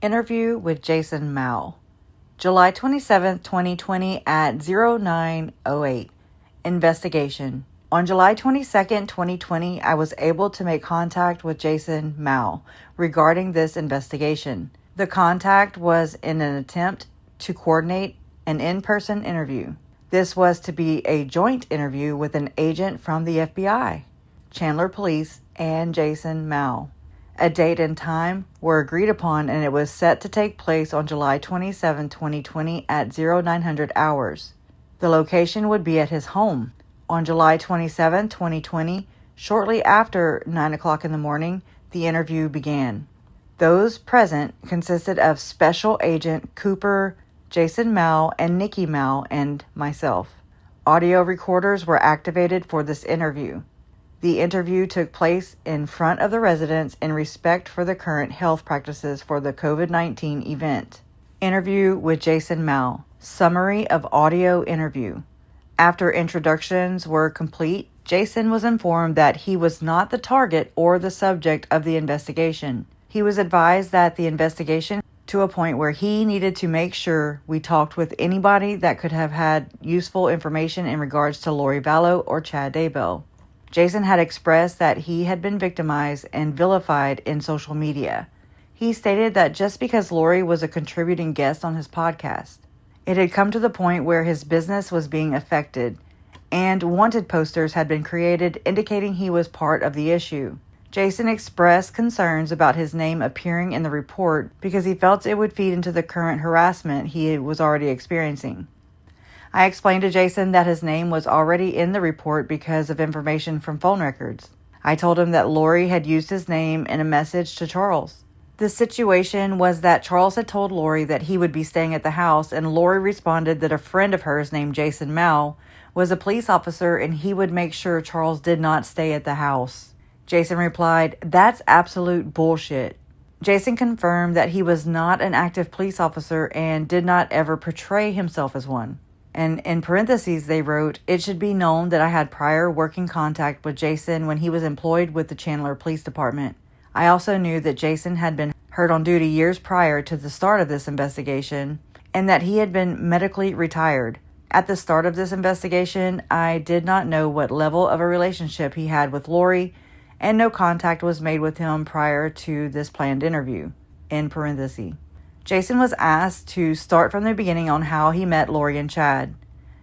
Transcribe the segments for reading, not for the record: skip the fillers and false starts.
Interview with Jason Mow. July 27, 2020 at 09:08. Investigation. On July 22, 2020, I was able to make contact with Jason Mow regarding this investigation. The contact was in an attempt to coordinate an in-person interview. This was to be a joint interview with an agent from the FBI, Chandler Police, and Jason Mow. A date and time were agreed upon, and it was set to take place on July 27, 2020 at 0900 hours. The location would be at his home. On July 27, 2020, shortly after 9 o'clock in the morning, the interview began. Those present consisted of Special Agent Cooper, Jason Mow, and Nikki Mow, and myself. Audio recorders were activated for this interview. The interview took place in front of the residence in respect for the current health practices for the COVID-19 event. Interview with Jason Mow. Summary of audio interview. After introductions were complete, Jason was informed that he was not the target or the subject of the investigation. He was advised that the investigation to a point where he needed to make sure we talked with anybody that could have had useful information in regards to Lori Vallow or Chad Daybell. Jason had expressed that he had been victimized and vilified in social media. He stated that just because Lori was a contributing guest on his podcast, it had come to the point where his business was being affected, and wanted posters had been created indicating he was part of the issue. Jason expressed concerns about his name appearing in the report because he felt it would feed into the current harassment he was already experiencing. I explained to Jason that his name was already in the report because of information from phone records. I told him that Lori had used his name in a message to Charles. The situation was that Charles had told Lori that he would be staying at the house, and Lori responded that a friend of hers named Jason Mow was a police officer and he would make sure Charles did not stay at the house. Jason replied, "That's absolute bullshit." Jason confirmed that he was not an active police officer and did not ever portray himself as one. And in parentheses, they wrote, "It should be known that I had prior working contact with Jason when he was employed with the Chandler Police Department. I also knew that Jason had been hurt on duty years prior to the start of this investigation, and that he had been medically retired. At the start of this investigation, I did not know what level of a relationship he had with Lori, and no contact was made with him prior to this planned interview." In parentheses. Jason was asked to start from the beginning on how he met Lori and Chad.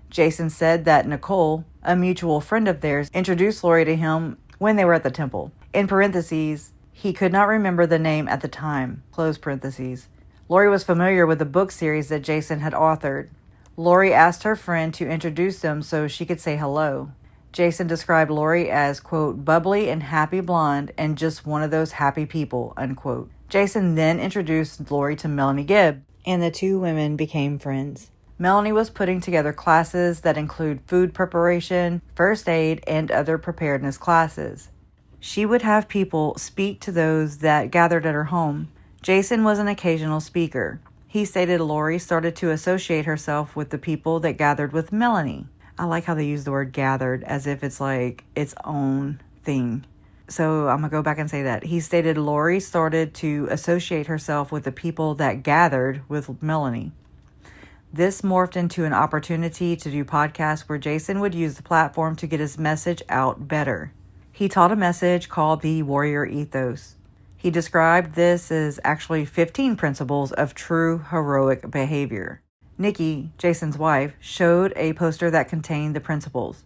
Jason said that Nicole, a mutual friend of theirs, introduced Lori to him when they were at the temple. In parentheses, he could not remember the name at the time. Close parentheses. Lori was familiar with the book series that Jason had authored. Lori asked her friend to introduce them so she could say hello. Jason described Lori as, quote, "bubbly and happy blonde and just one of those happy people," unquote. Jason then introduced Lori to Melanie Gibb, and the two women became friends. Melanie was putting together classes that include food preparation, first aid, and other preparedness classes. She would have people speak to those that gathered at her home. Jason was an occasional speaker. He stated Lori started to associate herself with the people that gathered with Melanie. I like how they use the word gathered as if it's like its own thing. So I'm going to go back and say that. He stated Lori started to associate herself with the people that gathered with Melanie. This morphed into an opportunity to do podcasts where Jason would use the platform to get his message out better. He taught a message called the Warrior Ethos. He described this as actually 15 principles of true heroic behavior. Nikki, Jason's wife, showed a poster that contained the principles.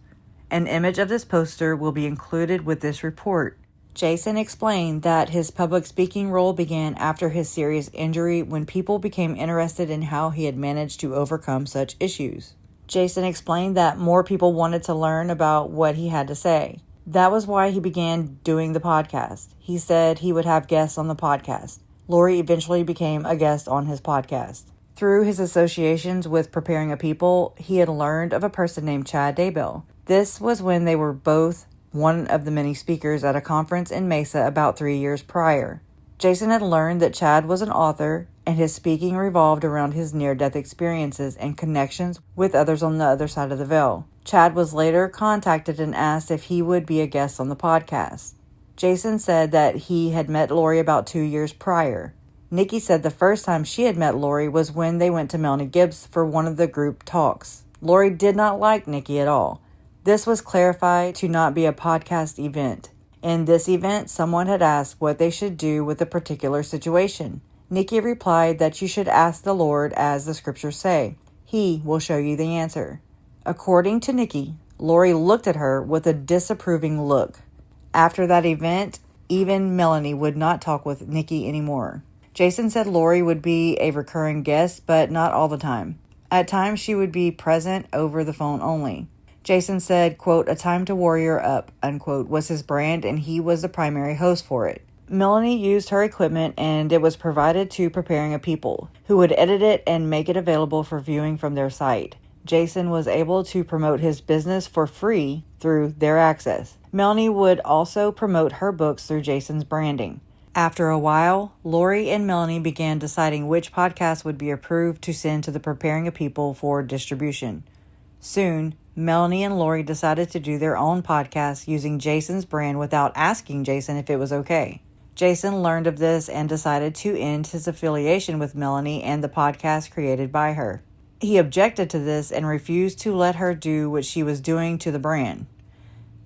An image of this poster will be included with this report. Jason explained that his public speaking role began after his serious injury when people became interested in how he had managed to overcome such issues. Jason explained that more people wanted to learn about what he had to say. That was why he began doing the podcast. He said he would have guests on the podcast. Lori eventually became a guest on his podcast. Through his associations with Preparing a People, he had learned of a person named Chad Daybell. This was when they were both one of the many speakers at a conference in Mesa about 3 years prior. Jason had learned that Chad was an author, and his speaking revolved around his near-death experiences and connections with others on the other side of the veil. Chad was later contacted and asked if he would be a guest on the podcast. Jason said that he had met Lori about 2 years prior. Nikki said the first time she had met Lori was when they went to Melanie Gibb's for one of the group talks. Lori did not like Nikki at all. This was clarified to not be a podcast event. In this event, someone had asked what they should do with a particular situation. Nikki replied that you should ask the Lord as the scriptures say. He will show you the answer. According to Nikki, Lori looked at her with a disapproving look. After that event, even Melanie would not talk with Nikki anymore. Jason said Lori would be a recurring guest, but not all the time. At times, she would be present over the phone only. Jason said, quote, "A time to warrior up," unquote, was his brand, and he was the primary host for it. Melanie used her equipment, and it was provided to Preparing a People, who would edit it and make it available for viewing from their site. Jason was able to promote his business for free through their access. Melanie would also promote her books through Jason's branding. After a while, Lori and Melanie began deciding which podcast would be approved to send to the Preparing a People for distribution. Soon, Melanie and Lori decided to do their own podcast using Jason's brand without asking Jason if it was okay. Jason learned of this and decided to end his affiliation with Melanie and the podcast created by her. He objected to this and refused to let her do what she was doing to the brand.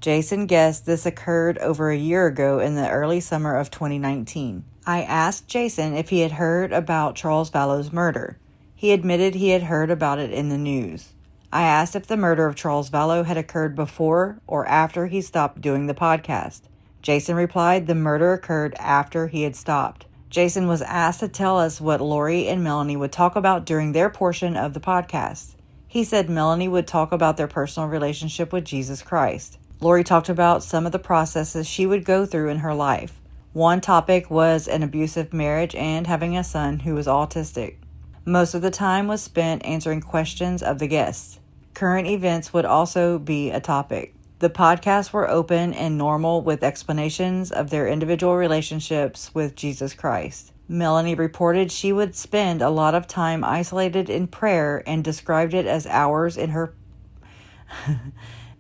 Jason guessed this occurred over a year ago in the early summer of 2019. I asked Jason if he had heard about Charles Vallow's murder. He admitted he had heard about it in the news. I asked if the murder of Charles Vallow had occurred before or after he stopped doing the podcast. Jason replied the murder occurred after he had stopped. Jason was asked to tell us what Lori and Melanie would talk about during their portion of the podcast. He said Melanie would talk about their personal relationship with Jesus Christ. Lori talked about some of the processes she would go through in her life. One topic was an abusive marriage and having a son who was autistic. Most of the time was spent answering questions of the guests. Current events would also be a topic. The podcasts were open and normal with explanations of their individual relationships with Jesus Christ. Melanie reported she would spend a lot of time isolated in prayer and described it as hours in her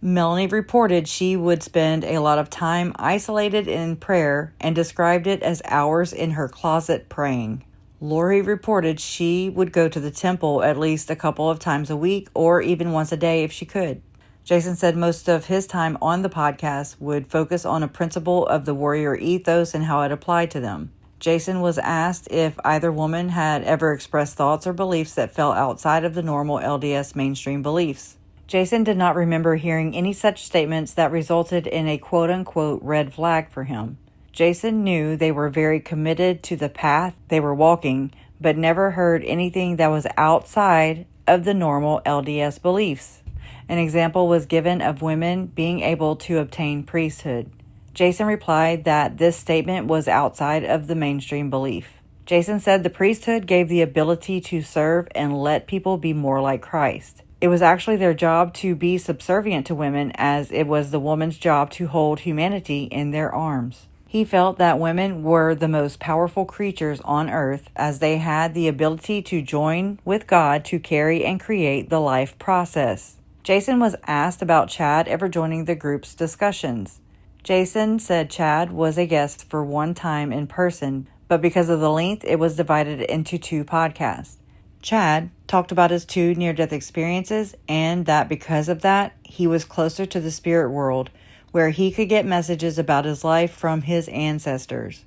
Melanie reported she would spend a lot of time isolated in prayer and described it as hours in her closet praying. Lori reported she would go to the temple at least a couple of times a week or even once a day if she could. Jason said most of his time on the podcast would focus on a principle of the warrior ethos and how it applied to them. Jason was asked if either woman had ever expressed thoughts or beliefs that fell outside of the normal LDS mainstream beliefs. Jason did not remember hearing any such statements that resulted in a quote-unquote red flag for him. Jason knew they were very committed to the path they were walking, but never heard anything that was outside of the normal LDS beliefs. An example was given of women being able to obtain priesthood. Jason replied that this statement was outside of the mainstream belief. Jason said the priesthood gave the ability to serve and let people be more like Christ. It was actually their job to be subservient to women, as it was the woman's job to hold humanity in their arms. He felt that women were the most powerful creatures on earth, as they had the ability to join with God to carry and create the life process. Jason was asked about Chad ever joining the group's discussions. Jason said Chad was a guest for one time in person, but because of the length, it was divided into two podcasts. Chad talked about his two near-death experiences and that because of that, he was closer to the spirit world, where he could get messages about his life from his ancestors.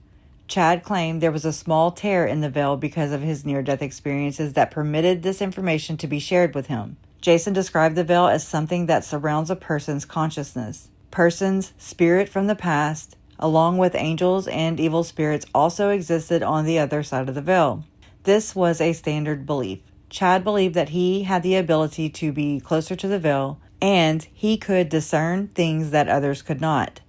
Chad claimed there was a small tear in the veil because of his near-death experiences that permitted this information to be shared with him. Jason described the veil as something that surrounds a person's consciousness. Person's spirit from the past, along with angels and evil spirits, also existed on the other side of the veil. This was a standard belief. Chad believed that he had the ability to be closer to the veil, and he could discern things that others could not.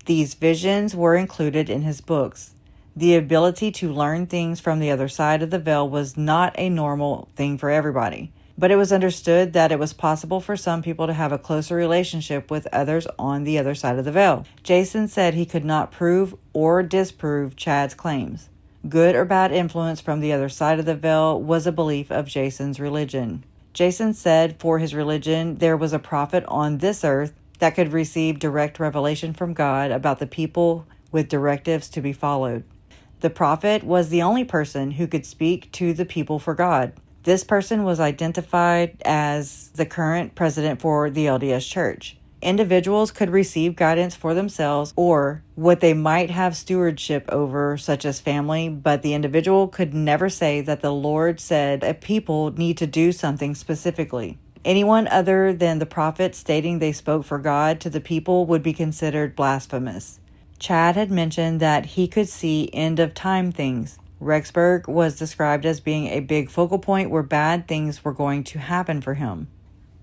These visions were included in his books. The ability to learn things from the other side of the veil was not a normal thing for everybody, but it was understood that it was possible for some people to have a closer relationship with others on the other side of the veil. Jason said he could not prove or disprove Chad's claims. Good or bad influence from the other side of the veil was a belief of Jason's religion. Jason said for his religion, there was a prophet on this earth that could receive direct revelation from God about the people with directives to be followed. The prophet was the only person who could speak to the people for God. This person was identified as the current president for the LDS Church. Individuals could receive guidance for themselves or what they might have stewardship over, such as family, but the individual could never say that the Lord said a people need to do something specifically. Anyone other than the prophet stating they spoke for God to the people would be considered blasphemous. Chad had mentioned that he could see end-of-time things. Rexburg was described as being a big focal point where bad things were going to happen for him.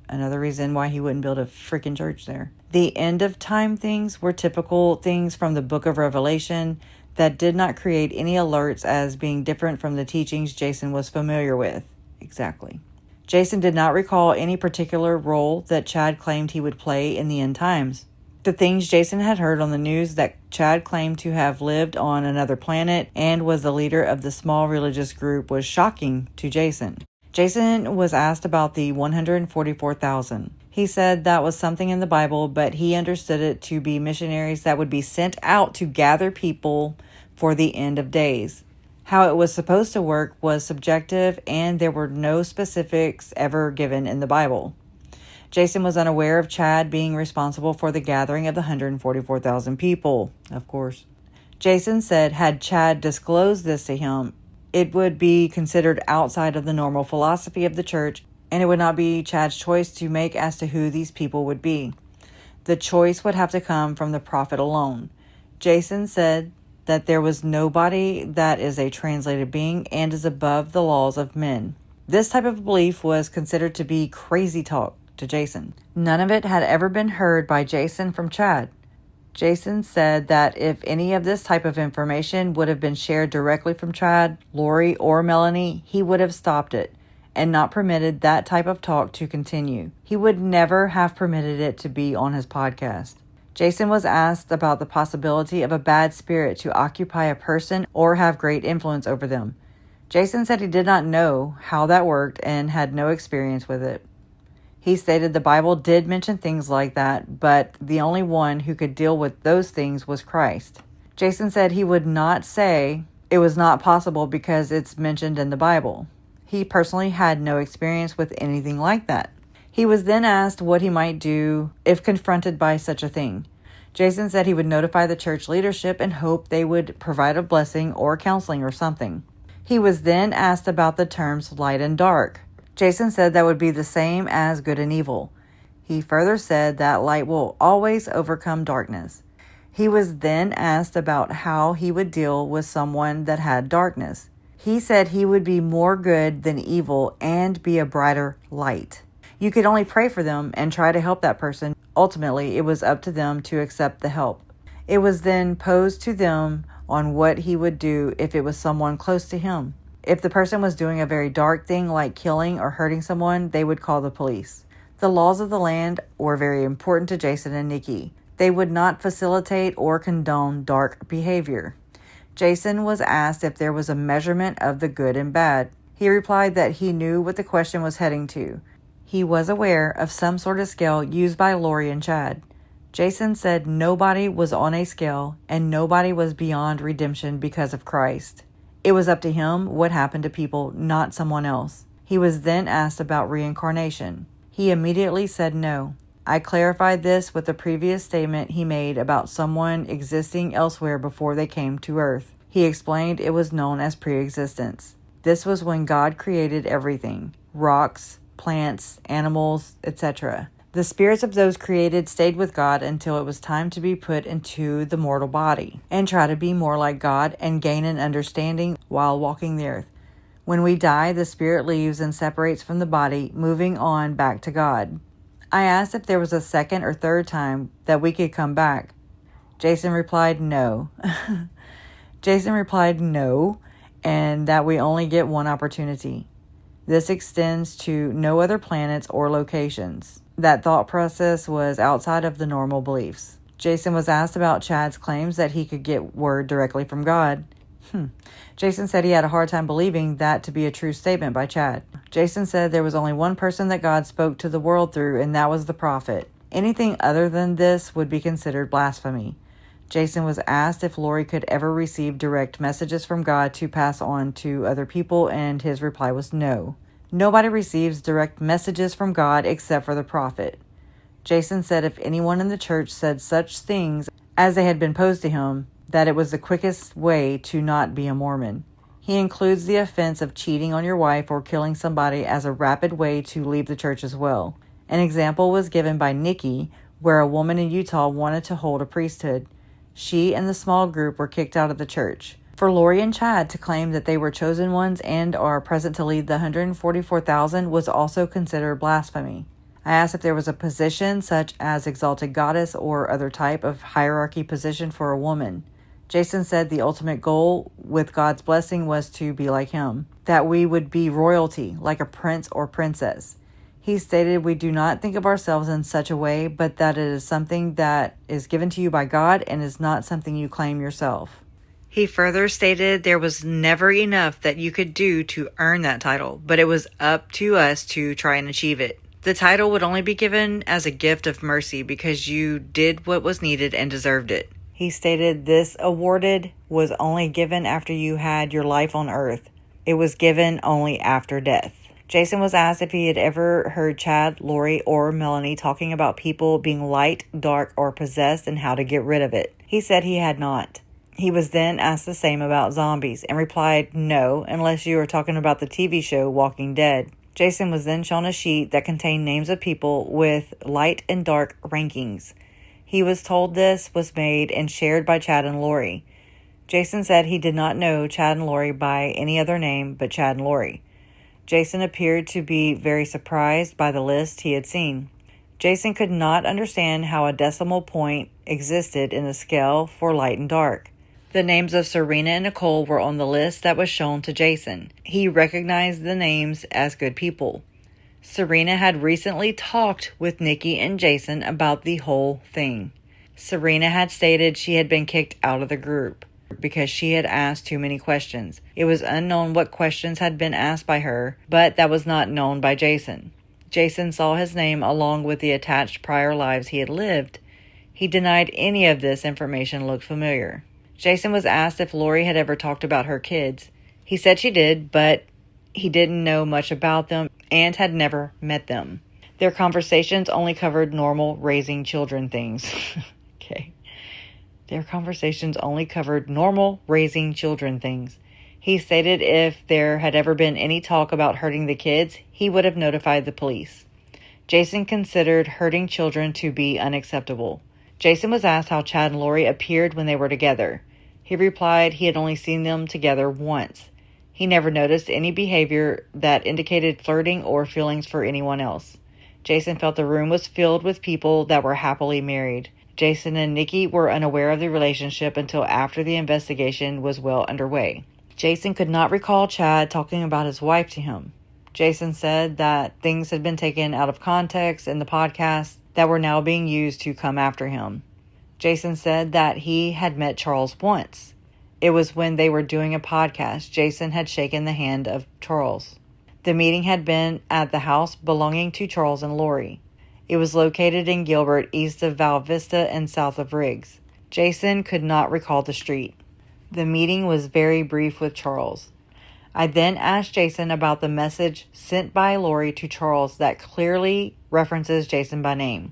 Another reason why he wouldn't build a freaking church there. The end-of-time things were typical things from the book of Revelation that did not create any alerts as being different from the teachings Jason was familiar with. Exactly. Jason did not recall any particular role that Chad claimed he would play in the end times. The things Jason had heard on the news that Chad claimed to have lived on another planet and was the leader of the small religious group was shocking to Jason. Jason was asked about the 144,000. He said that was something in the Bible, but he understood it to be missionaries that would be sent out to gather people for the end of days. How it was supposed to work was subjective, and there were no specifics ever given in the Bible. Jason was unaware of Chad being responsible for the gathering of the 144,000 people, of course. Jason said had Chad disclosed this to him, it would be considered outside of the normal philosophy of the church, and it would not be Chad's choice to make as to who these people would be. The choice would have to come from the prophet alone. Jason said that there was nobody that is a translated being and is above the laws of men. This type of belief was considered to be crazy talk to Jason. None of it had ever been heard by Jason from Chad. Jason said that if any of this type of information would have been shared directly from Chad, Lori, or Melanie, he would have stopped it and not permitted that type of talk to continue. He would never have permitted it to be on his podcast. Jason was asked about the possibility of a bad spirit to occupy a person or have great influence over them. Jason said he did not know how that worked and had no experience with it. He stated the Bible did mention things like that, but the only one who could deal with those things was Christ. Jason said he would not say it was not possible because it's mentioned in the Bible. He personally had no experience with anything like that. He was then asked what he might do if confronted by such a thing. Jason said he would notify the church leadership and hope they would provide a blessing or counseling or something. He was then asked about the terms light and dark. Jason said that would be the same as good and evil. He further said that light will always overcome darkness. He was then asked about how he would deal with someone that had darkness. He said he would be more good than evil and be a brighter light. You could only pray for them and try to help that person. Ultimately, it was up to them to accept the help. It was then posed to them on what he would do if it was someone close to him. If the person was doing a very dark thing like killing or hurting someone, they would call the police. The laws of the land were very important to Jason and Nikki. They would not facilitate or condone dark behavior. Jason was asked if there was a measurement of the good and bad. He replied that he knew what the question was heading to. He was aware of some sort of scale used by Lori and Chad. Jason said nobody was on a scale and nobody was beyond redemption because of Christ. It was up to him what happened to people, not someone else. He was then asked about reincarnation. He immediately said no. I clarified this with the previous statement he made about someone existing elsewhere before they came to Earth. He explained it was known as pre-existence. This was when God created everything, rocks, plants, animals, etc. The spirits of those created stayed with God until it was time to be put into the mortal body and try to be more like God and gain an understanding while walking the earth. When we die, the spirit leaves and separates from the body, moving on back to God. I asked if there was a second or third time that we could come back. Jason replied no. And that we only get one opportunity. This extends to no other planets or locations. That thought process was outside of the normal beliefs. Jason was asked about Chad's claims that he could get word directly from God. Jason said he had a hard time believing that to be a true statement by Chad. Jason said there was only one person that God spoke to the world through, and that was the prophet. Anything other than this would be considered blasphemy. Jason was asked if Lori could ever receive direct messages from God to pass on to other people, and his reply was no. Nobody receives direct messages from God except for the prophet. Jason said if anyone in the church said such things as they had been posed to him, that it was the quickest way to not be a Mormon. He includes the offense of cheating on your wife or killing somebody as a rapid way to leave the church as well. An example was given by Nikki, where a woman in Utah wanted to hold a priesthood. She and the small group were kicked out of the church. For Lori and Chad to claim that they were chosen ones and are present to lead the 144,000 was also considered blasphemy. I asked if there was a position such as exalted goddess or other type of hierarchy position for a woman. Jason said the ultimate goal with God's blessing was to be like him, that we would be royalty, like a prince or princess. He stated we do not think of ourselves in such a way, but that it is something that is given to you by God and is not something you claim yourself. He further stated there was never enough that you could do to earn that title, but it was up to us to try and achieve it. The title would only be given as a gift of mercy because you did what was needed and deserved it. He stated this awarded was only given after you had your life on earth. It was given only after death. Jason was asked if he had ever heard Chad, Lori, or Melanie talking about people being light, dark, or possessed and how to get rid of it. He said he had not. He was then asked the same about zombies and replied, no, unless you are talking about the TV show Walking Dead. Jason was then shown a sheet that contained names of people with light and dark rankings. He was told this was made and shared by Chad and Lori. Jason said he did not know Chad and Lori by any other name but Chad and Lori. Jason appeared to be very surprised by the list he had seen. Jason could not understand how a decimal point existed in the scale for light and dark. The names of Serena and Nicole were on the list that was shown to Jason. He recognized the names as good people. Serena had recently talked with Nikki and Jason about the whole thing. Serena had stated she had been kicked out of the group because she had asked too many questions. It was unknown what questions had been asked by her, but that was not known by Jason. Jason saw his name along with the attached prior lives he had lived. He denied any of this information looked familiar. Jason was asked if Lori had ever talked about her kids. He said she did, but he didn't know much about them and had never met them. Their conversations only covered normal raising children things. Okay. Their conversations only covered normal raising children things. He stated if there had ever been any talk about hurting the kids, he would have notified the police. Jason considered hurting children to be unacceptable. Jason was asked how Chad and Lori appeared when they were together. He replied he had only seen them together once. He never noticed any behavior that indicated flirting or feelings for anyone else. Jason felt the room was filled with people that were happily married. Jason and Nikki were unaware of the relationship until after the investigation was well underway. Jason could not recall Chad talking about his wife to him. Jason said that things had been taken out of context in the podcast that were now being used to come after him. Jason said that he had met Charles once. It was when they were doing a podcast. Jason had shaken the hand of Charles. The meeting had been at the house belonging to Charles and Lori. It was located in Gilbert, east of Val Vista and south of Riggs. Jason could not recall the street. The meeting was very brief with Charles. I then asked Jason about the message sent by Lori to Charles that clearly references Jason by name.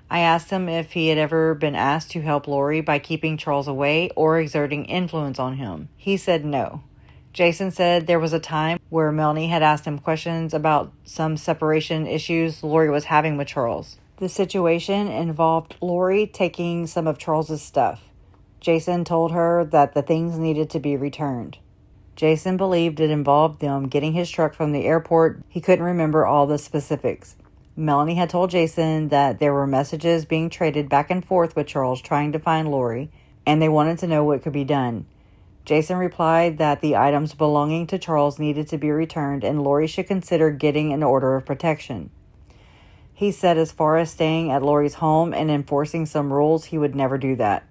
I asked him if he had ever been asked to help Lori by keeping Charles away or exerting influence on him. He said no. Jason said there was a time where Melanie had asked him questions about some separation issues Lori was having with Charles. The situation involved Lori taking some of Charles's stuff. Jason told her that the things needed to be returned. Jason believed it involved them getting his truck from the airport. He couldn't remember all the specifics. Melanie had told Jason that there were messages being traded back and forth with Charles trying to find Lori, and they wanted to know what could be done. Jason replied that the items belonging to Charles needed to be returned and Lori should consider getting an order of protection. He said as far as staying at Lori's home and enforcing some rules, he would never do that.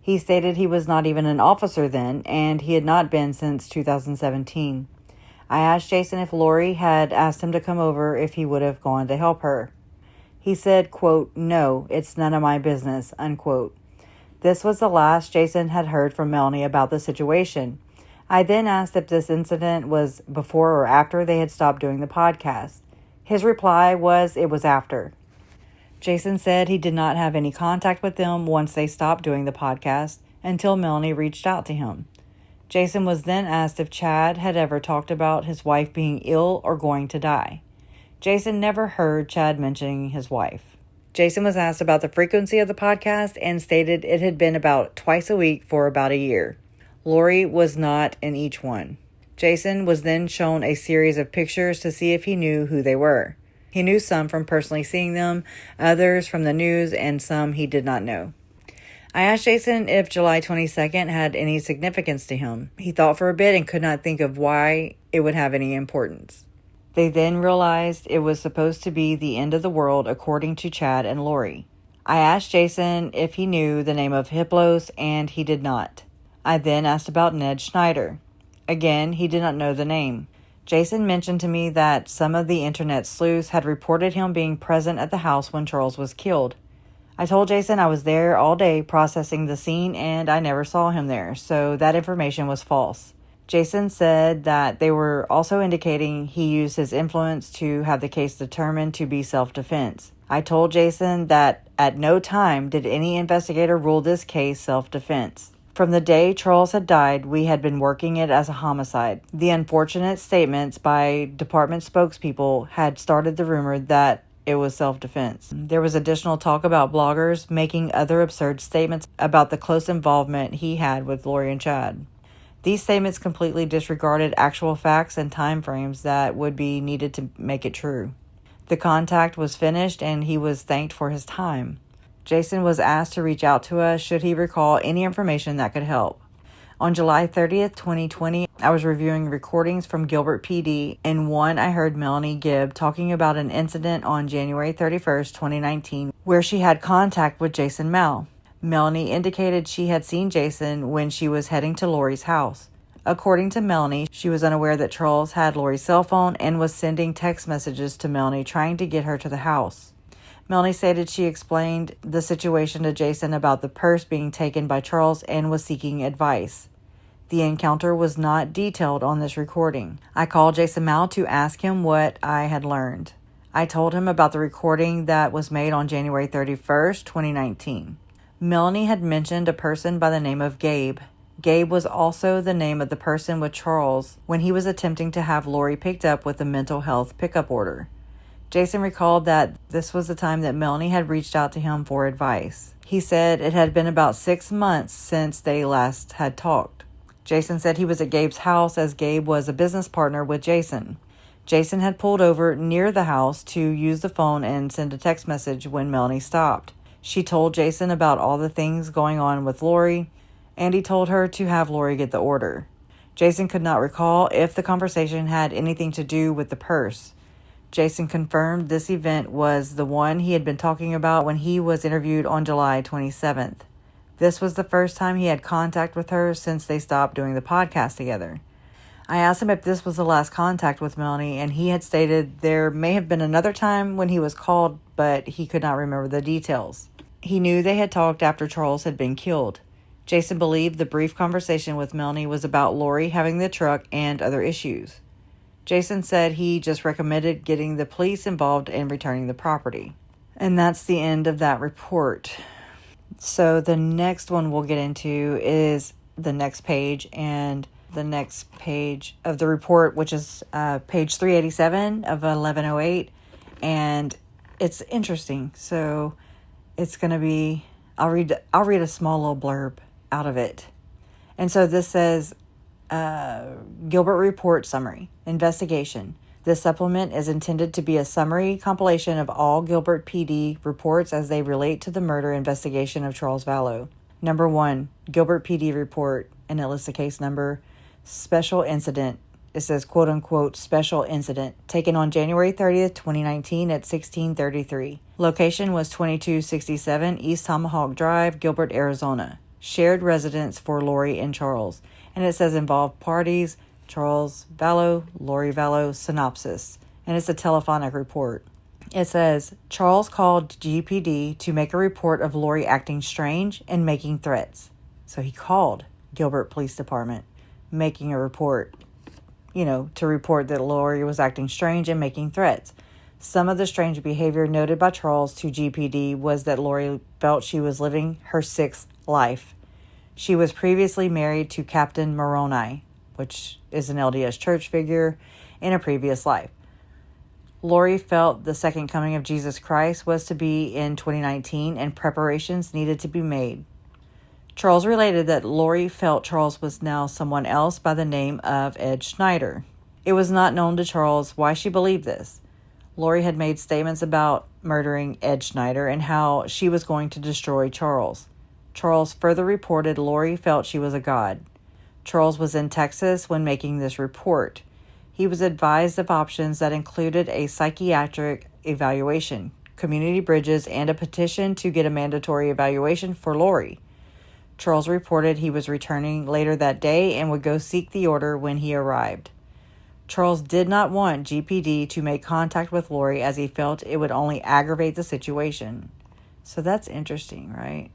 He stated he was not even an officer then, and he had not been since 2017. I asked Jason if Lori had asked him to come over if he would have gone to help her. He said, quote, "No, it's none of my business," unquote. This was the last Jason had heard from Melanie about the situation. I then asked if this incident was before or after they had stopped doing the podcast. His reply was it was after. Jason said he did not have any contact with them once they stopped doing the podcast until Melanie reached out to him. Jason was then asked if Chad had ever talked about his wife being ill or going to die. Jason never heard Chad mentioning his wife. Jason was asked about the frequency of the podcast and stated it had been about twice a week for about a year. Lori was not in each one. Jason was then shown a series of pictures to see if he knew who they were. He knew some from personally seeing them, others from the news, and some he did not know. I asked Jason if July 22nd had any significance to him. He thought for a bit and could not think of why it would have any importance. They then realized it was supposed to be the end of the world according to Chad and Lori. I asked Jason if he knew the name of Hiplos, and he did not. I then asked about Ned Snyder. Again, he did not know the name. Jason mentioned to me that some of the internet sleuths had reported him being present at the house when Charles was killed. I told Jason I was there all day processing the scene and I never saw him there, so that information was false. Jason said that they were also indicating he used his influence to have the case determined to be self-defense. I told Jason that at no time did any investigator rule this case self-defense. From the day Charles had died, we had been working it as a homicide. The unfortunate statements by department spokespeople had started the rumor that it was self-defense. There was additional talk about bloggers making other absurd statements about the close involvement he had with Lori and Chad. These statements completely disregarded actual facts and time frames that would be needed to make it true. The contact was finished and he was thanked for his time. Jason was asked to reach out to us should he recall any information that could help. On July 30th, 2020, I was reviewing recordings from Gilbert PD. In one, I heard Melanie Gibb talking about an incident on January 31st, 2019, where she had contact with Jason Mow. Melanie indicated she had seen Jason when she was heading to Lori's house. According to Melanie, she was unaware that Charles had Lori's cell phone and was sending text messages to Melanie trying to get her to the house. Melanie stated she explained the situation to Jason about the purse being taken by Charles and was seeking advice. The encounter was not detailed on this recording. I called Jason Mow to ask him what I had learned. I told him about the recording that was made on January 31st, 2019. Melanie had mentioned a person by the name of Gabe. Gabe was also the name of the person with Charles when he was attempting to have Lori picked up with a mental health pickup order. Jason recalled that this was the time that Melanie had reached out to him for advice. He said it had been about 6 months since they last had talked. Jason said he was at Gabe's house as Gabe was a business partner with Jason. Jason had pulled over near the house to use the phone and send a text message when Melanie stopped. She told Jason about all the things going on with Lori, and he told her to have Lori get the order. Jason could not recall if the conversation had anything to do with the purse. Jason confirmed this event was the one he had been talking about when he was interviewed on July 27th. This was the first time he had contact with her since they stopped doing the podcast together. I asked him if this was the last contact with Melanie, and he had stated there may have been another time when he was called, but he could not remember the details. He knew they had talked after Charles had been killed. Jason believed the brief conversation with Melanie was about Lori having the truck and other issues. Jason said he just recommended getting the police involved and returning the property. And that's the end of that report. So the next one we'll get into is the next page, and the next page of the report, which is page 387 of 1108. And it's interesting. So it's going to be, I'll read a small little blurb out of it. And so this says, Gilbert Report Summary. Investigation. This supplement is intended to be a summary compilation of all Gilbert PD reports as they relate to the murder investigation of Charles Vallow. Number 1, Gilbert PD report, and it lists the case number. Special incident. It says, quote unquote, special incident, taken on January 30th, 2019 at 16:33. Location was 2267 East Tomahawk Drive, Gilbert, Arizona. Shared residence for Lori and Charles. And it says involved parties, Charles Vallow, Lori Vallow, synopsis. And it's a telephonic report. It says, Charles called GPD to make a report of Lori acting strange and making threats. So he called Gilbert Police Department, making a report, to report that Lori was acting strange and making threats. Some of the strange behavior noted by Charles to GPD was that Lori felt she was living her sixth life. She was previously married to Captain Moroni, which is an LDS church figure, in a previous life. Lori felt the second coming of Jesus Christ was to be in 2019 and preparations needed to be made. Charles related that Lori felt Charles was now someone else by the name of Ed Snyder. It was not known to Charles why she believed this. Lori had made statements about murdering Ed Snyder and how she was going to destroy Charles. Charles further reported Lori felt she was a god. Charles was in Texas when making this report. He was advised of options that included a psychiatric evaluation, community bridges, and a petition to get a mandatory evaluation for Lori. Charles reported he was returning later that day and would go seek the order when he arrived. Charles did not want GPD to make contact with Lori as he felt it would only aggravate the situation. So that's interesting, right?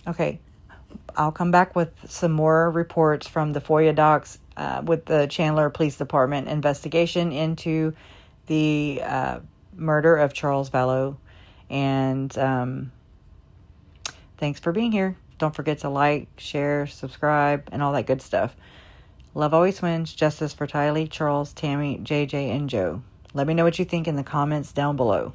Okay, I'll come back with some more reports from the FOIA docs with the Chandler Police Department investigation into the murder of Charles Vallow. And thanks for being here. Don't forget to like, share, subscribe, and all that good stuff. Love always wins. Justice for Tylee, Charles, Tammy, JJ, and Joe. Let me know what you think in the comments down below.